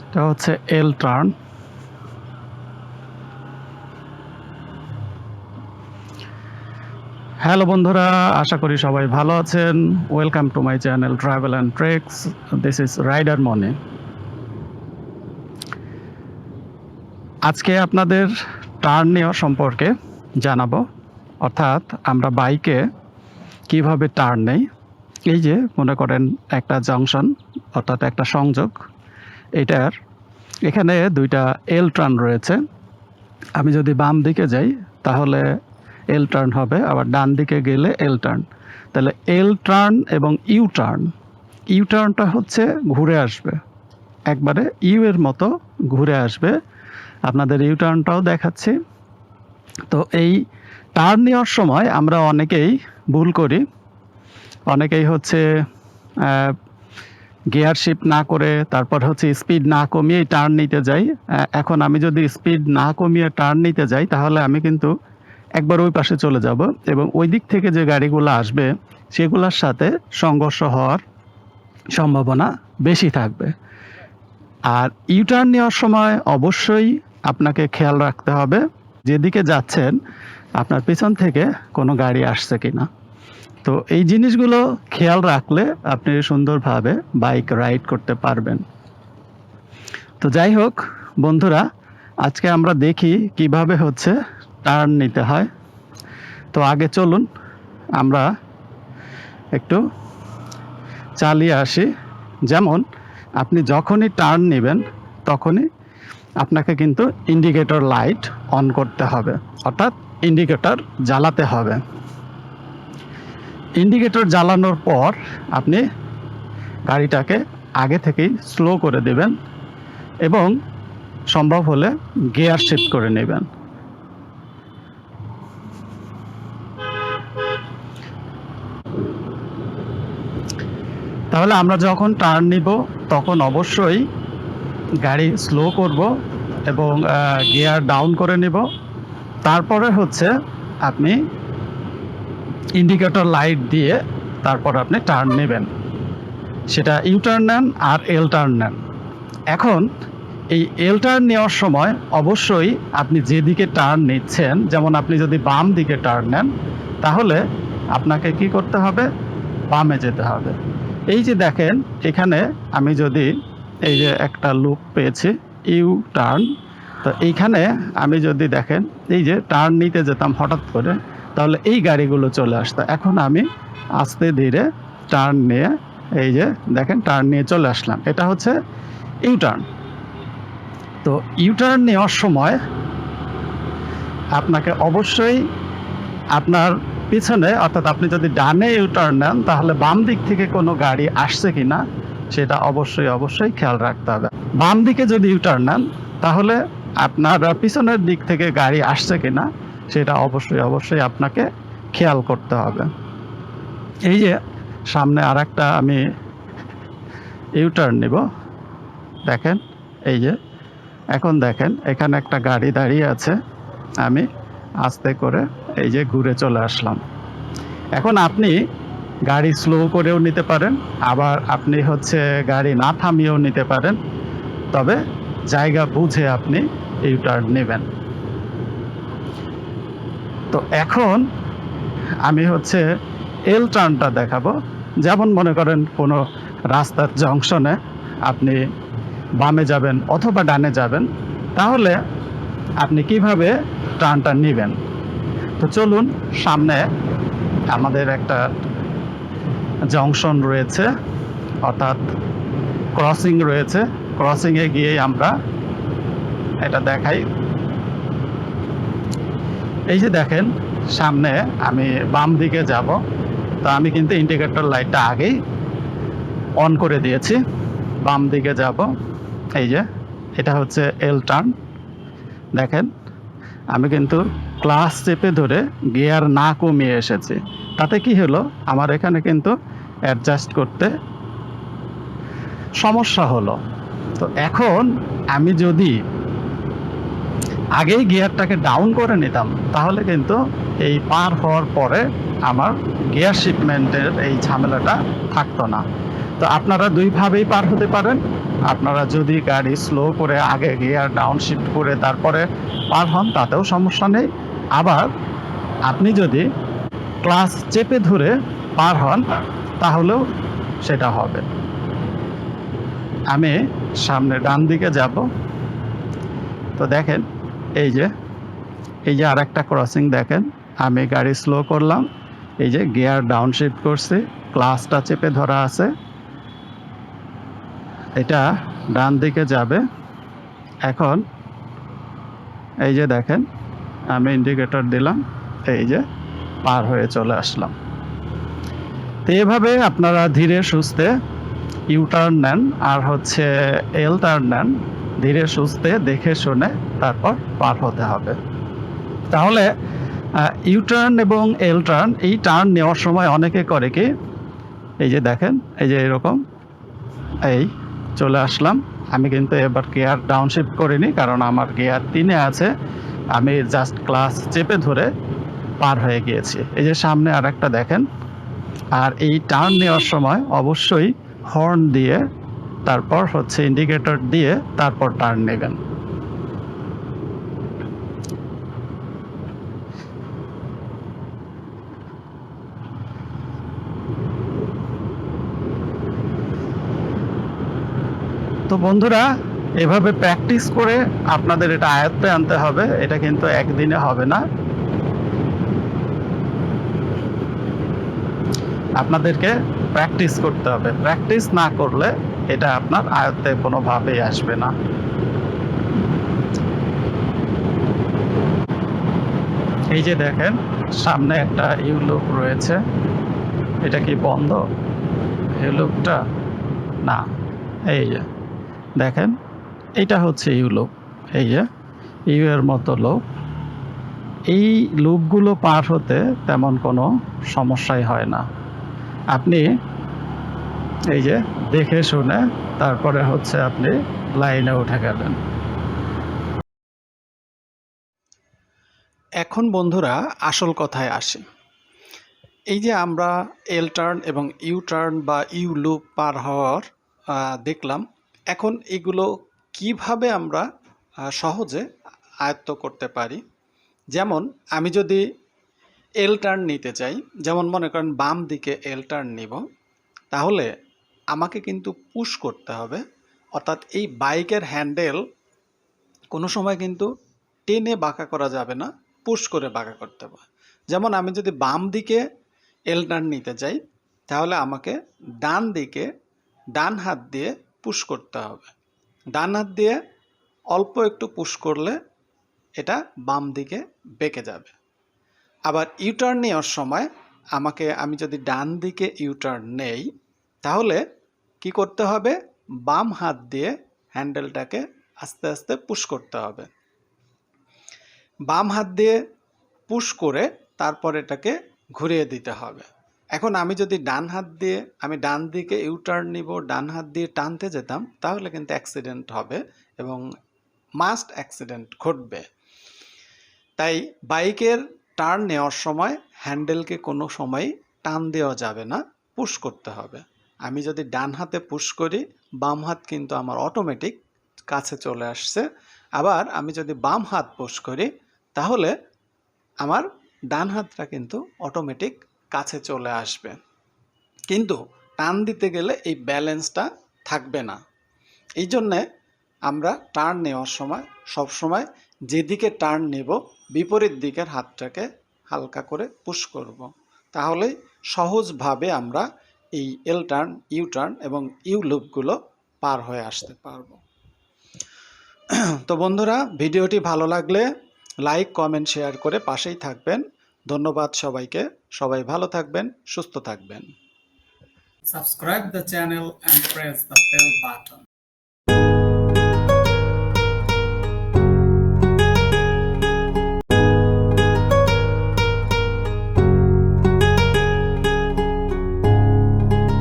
এটা হচ্ছে এল turn. Hello বন্ধুরা, আশা করি সবাই ভালো আছেন। Welcome to my channel travel and treks. This is rider Moni. আজকে আপনাদের টার্ন নেওয়া সম্পর্কে জানাবো, অর্থাৎ আমরা বাইকে কিভাবে টার্ন নেই। এই যে মনে করেন একটা জাংশন, অর্থাৎ একটা সংযোগ, এখানে দুইটা এল টার্ন রয়েছে। আমি যদি বাম দিকে যাই তাহলে এল টার্ন হবে, আবার ডান দিকে গেলে এল টার্ন। তাহলে এল টার্ন এবং ইউ টার্ন, ইউ টার্নটা হচ্ছে ঘুরে আসবে, একবারে ইউ এর মতো ঘুরে আসবে। আপনাদের ইউ টার্নটাও দেখাচ্ছি। তো এই টার্ন নেওয়ার সময় আমরা অনেকেই ভুল করি। অনেকেই হচ্ছে গিয়ার শিফট না করে, তারপর হচ্ছে স্পিড না কমিয়েই টার্ন নিতে যাই। এখন আমি যদি স্পিড না কমিয়ে টার্ন নিতে যাই তাহলে আমি কিন্তু একবার ওই পাশে চলে যাব, এবং ওই দিক থেকে যে গাড়িগুলো আসবে সেগুলোর সাথে সংঘর্ষ হওয়ার সম্ভাবনা বেশি থাকবে। আর ইউটার্ন নেওয়ার সময় অবশ্যই আপনাকে খেয়াল রাখতে হবে যেদিকে যাচ্ছেন আপনার পিছন থেকে কোনো গাড়ি আসছে কিনা। তো এই জিনিসগুলো খেয়াল রাখলে আপনি সুন্দরভাবে বাইক রাইড করতে পারবেন। তো যাই হোক বন্ধুরা, আজকে আমরা দেখি কিভাবে হচ্ছে টার্ন নিতে হয়। তো আগে চলুন আমরা একটু চালিয়ে আসি। যেমন আপনি যখনই টার্ন নেবেন তখনই আপনাকে কিন্তু ইন্ডিকেটর লাইট অন করতে হবে, অর্থাৎ ইন্ডিকেটর জ্বালাতে হবে। ইন্ডিকেটর জ্বালানোর পর আপনি গাড়িটাকে আগে থেকেই স্লো করে দেবেন এবং সম্ভব হলে গিয়ার শিফট করে নেবেন। তাহলে আমরা যখন টার্ন নিব তখন অবশ্যই গাড়ি স্লো করব এবং গিয়ার ডাউন করে নিব। তারপরে হচ্ছে আপনি ইন্ডিকেটর লাইট দিয়ে তারপর আপনি টার্ন নেবেন, সেটা ইউ টার্ন নেন আর এল টার্ন নেন। এখন এই এল টার্ন নেওয়ার সময় অবশ্যই আপনি যেদিকে টার্ন নিচ্ছেন, যেমন আপনি যদি বাম দিকে টার্ন নেন তাহলে আপনাকে কি করতে হবে, বামে যেতে হবে। এই যে দেখেন এখানে আমি যদি এই যে একটা লুপ পেয়েছি ইউ টার্ন, তো এইখানে আমি যদি দেখেন এই যে টার্ন নিতে যেতাম হঠাৎ করে, তাহলে এই গাড়িগুলো চলে আসতো। এখন আমি আস্তে ধীরে টার্ন নিয়ে এই যে দেখেন টার্ন নিয়ে চলে আসলাম, এটা হচ্ছে ইউ টার্ন। তো ইউ টার্ন নেওয়ার সময় আপনাকে অবশ্যই আপনার পিছনে, অর্থাৎ আপনি যদি ডানে ইউ টার্ন নেন তাহলে বাম দিক থেকে কোনো গাড়ি আসছে কিনা সেটা অবশ্যই খেয়াল রাখতে হবে। বাম দিকে যদি ইউ টার্ন নেন তাহলে আপনার পিছনের দিক থেকে গাড়ি আসছে কিনা সেটা অবশ্যই আপনাকে খেয়াল করতে হবে। এই যে সামনে আর একটা আমি ইউ টার্ন নিব, দেখেন এই যে এখন দেখেন এখানে একটা গাড়ি দাঁড়িয়ে আছে, আমি আস্তে করে এই যে ঘুরে চলে আসলাম। এখন আপনি গাড়ি স্লো করেও নিতে পারেন, আবার আপনি হচ্ছে গাড়ি না থামিয়েও নিতে পারেন, তবে জায়গা বুঝে আপনি ইউ টার্ন নেবেন। তো এখন আমি হচ্ছে এল টার্নটা দেখাবো। যেমন মনে করেন কোনো রাস্তার জংশনে আপনি বামে যাবেন অথবা ডানে যাবেন, তাহলে আপনি কিভাবে টার্নটা নেবেন। তো চলুন, সামনে আমাদের একটা জংশন রয়েছে, অর্থাৎ ক্রসিং রয়েছে। ক্রসিংয়ে গিয়েই আমরা এটা দেখাই। এই যে দেখেন সামনে আমি বাম দিকে যাব, তো আমি কিন্তু ইন্ডিকেটর লাইটটা আগেই অন করে দিয়েছি। বাম দিকে যাব, এই যে এটা হচ্ছে এল টার্ন। দেখেন আমি কিন্তু ক্লাস চেপে ধরে গিয়ার না কমিয়ে এসেছি, তাতে কি হলো, আমার এখানে কিন্তু অ্যাডজাস্ট করতে সমস্যা হলো। তো এখন আমি যদি আগেই গিয়ারটাকে ডাউন করে নিতাম তাহলে কিন্তু এই পার হওয়ার পরে আমার গিয়ার শিপমেন্টের এই ঝামেলাটা থাকতো না। তো আপনারা দুইভাবেই পার হতে পারেন। আপনারা যদি গাড়ি স্লো করে আগে গিয়ার ডাউন শিফট করে তারপরে পার হন তাতেও সমস্যা নেই। আবার আপনি যদি ক্লাচ চেপে ধরে পার হন তাহলেও সেটা হবে। আমি সামনে ডান দিকে যাব। তো দেখেন এই যে আরেকটা ক্রসিং দেখেন, আমি গাড়ি স্লো করলাম, এই যে গিয়ার ডাউন শিফট করছি, ক্লাচটা চেপে ধরা আছে, এটা ডান দিকে যাবে। এখন এই যে দেখেন আমি ইন্ডিকেটর দিলাম, এই যে পার হয়ে চলে আসলাম। তো এভাবে আপনারা ধীরে সুস্থে ইউ টার্ন নেন আর হচ্ছে এল টার্ন নেন, ধীরে সুস্থে দেখে শুনে তারপর পার হতে হবে। তাহলে ইউ টার্ন এবং এল টার্ন, এই টার্ন নেওয়ার সময় অনেকে করে কি, এই যে দেখেন এই যে এরকম এই চলে আসলাম। আমি কিন্তু এবার গিয়ার ডাউন শিফট করিনি, কারণ আমার গিয়ার 3-এ আছে, আমি জাস্ট ক্লাচ চেপে ধরে পার হয়ে গিয়েছি। এই যে সামনে আর একটা দেখেন। আর এই টার্ন নেওয়ার সময় অবশ্যই হর্ন দিয়ে তারপর হচ্ছে ইন্ডিকেটর দিয়ে তারপর টার্ন নেবেন। তো বন্ধুরা, এভাবে প্র্যাকটিস করে আপনাদের এটা আয়ত্তে আনতে হবে, এটা কিন্তু একদিনে হবে না। আপনাদেরকে প্র্যাকটিস করতে হবে, প্র্যাকটিস না করলে এটা আপনার আয়ত্তে কোনোভাবেই আসবে না। এই যে দেখেন সামনে একটা ইউ লুপ রয়েছে, এটা কি বন্ধ ইউ লুপটা? না, এই যে দেখেন এটা হচ্ছে ইউ লুপ, এই যে ইউ এর মতো লুপ। এই লুপগুলো পার হতে তেমন কোনো সমস্যাই হয় না। আপনি এই যে দেখে শুনে তারপরে হচ্ছে আপনি লাইনে উঠে গেলেন। এখন বন্ধুরা আসল কথায় আসি। এই যে আমরা এল টার্ন এবং ইউ টার্ন বা ইউ লুপ পার হওয়ার দেখলাম, এখন এগুলো কিভাবে আমরা সহজে আয়ত্ত করতে পারি। যেমন আমি যদি এল টার্ন নিতে চাই, যেমন মনে করেন বাম দিকে এল টার্ন নিব, তাহলে আমাকে কিন্তু পুশ করতে হবে। অর্থাৎ এই বাইকের হ্যান্ডেল কোনো সময় কিন্তু টেনে বাঁকা করা যাবে না, পুশ করে বাঁকা করতে হবে। যেমন আমি যদি বাম দিকে এল টার্ন নিতে চাই, তাহলে আমাকে ডান দিকে ডান হাত দিয়ে পুশ করতে হবে। ডান হাত দিয়ে অল্প একটু পুশ করলে এটা বাম দিকে বেঁকে যাবে। আবার ইউ টার্ন নেওয়ার সময় আমি যদি ডান দিকে ইউ টার্ন নেই, তাহলে কি করতে হবে, বাম হাত দিয়ে হ্যান্ডেলটাকে আস্তে আস্তে পুশ করতে হবে। বাম হাত দিয়ে পুশ করে তারপর এটাকে ঘুরিয়ে দিতে হবে। এখন আমি যদি আমি ডান দিকে ইউ টার্ন নিব, ডান হাত দিয়ে টানতে যেতাম, তাহলে কিন্তু অ্যাক্সিডেন্ট হবে এবং মাস্ট অ্যাক্সিডেন্ট ঘটবে। তাই বাইকের টার্ন নেওয়ার সময় হ্যান্ডেলকে কোনো সময় টান দেওয়া যাবে না, পুশ করতে হবে। আমি যদি ডান হাতে পুশ করি, বাম হাত কিন্তু আমার অটোমেটিক কাছে চলে আসছে। আবার আমি যদি বাম হাত পুশ করি, তাহলে আমার ডান হাতটা কিন্তু অটোমেটিক কাছে চলে আসবে। কিন্তু টান দিতে গেলে এই ব্যালেন্সটা থাকবে না। এই জন্যে আমরা টার্ন নেওয়ার সময় সবসময় যেদিকে টার্ন নেব বিপরীত দিকের হাতটাকে হালকা করে পুশ করব। তাহলেই সহজভাবে আমরা এই এল টার্ন, ইউ টার্ন এবং ইউ লুপগুলো পার হয়ে আসতে পারবো। তো বন্ধুরা, ভিডিওটি ভালো লাগলে লাইক, কমেন্ট, শেয়ার করে পাশেই থাকবেন। ধন্যবাদ সবাইকে। সবাই ভালো থাকবেন, সুস্থ থাকবেন। Subscribe the channel and press the bell button.